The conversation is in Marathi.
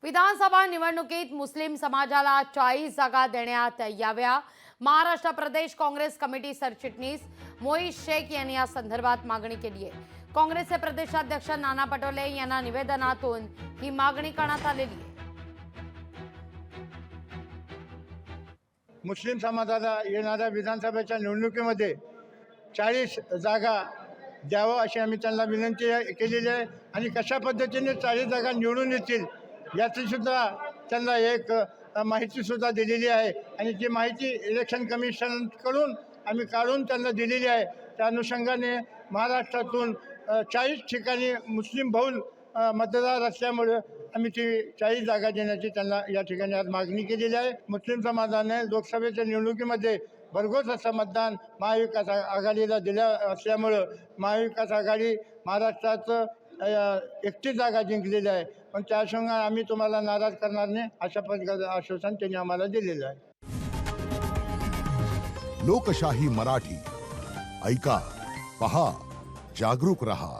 विधानसभा निवडणुकीत मुस्लिम समाजाला 40 जागा देण्यात याव्या. महाराष्ट्र प्रदेश काँग्रेस कमिटी सरचिटणीस मोईज शेख यांनी या संदर्भात मागणी केली आहे. काँग्रेसचे प्रदेशाध्यक्ष नाना पटोले यांना निवेदनातून ही मागणी करण्यात आलेली आहे. मुस्लिम समाजाला येणाऱ्या विधानसभेच्या निवडणुकीमध्ये 40 जागा द्यावं अशी आम्ही त्यांना विनंती केलेली आहे. आणि कशा पद्धतीने 40 जागा निवडून येतील याची सुद्धा त्यांना एक माहितीसुद्धा दिलेली आहे. आणि ती माहिती इलेक्शन कमिशनकडून आम्ही काढून त्यांना दिलेली आहे. त्या अनुषंगाने महाराष्ट्रातून 40 ठिकाणी मुस्लिम बहुल मतदार असल्यामुळे आम्ही ती 40 जागा देण्याची त्यांना या ठिकाणी आज मागणी केलेली आहे. मुस्लिम समाजाने लोकसभेच्या निवडणुकीमध्ये भरघोस असं मतदान महाविकास आघाडीला दिलं असल्यामुळं महाविकास आघाडी महाराष्ट्रात 31 जागा जिंकलेली आहे. पण त्या अनुषंगाने आम्ही तुम्हाला नाराज करणार नाही अशा प्रकारचं आश्वासन त्यांनी आम्हाला दिलेलं आहे. लोकशाही मराठी ऐका, पहा, जागरूक रहा.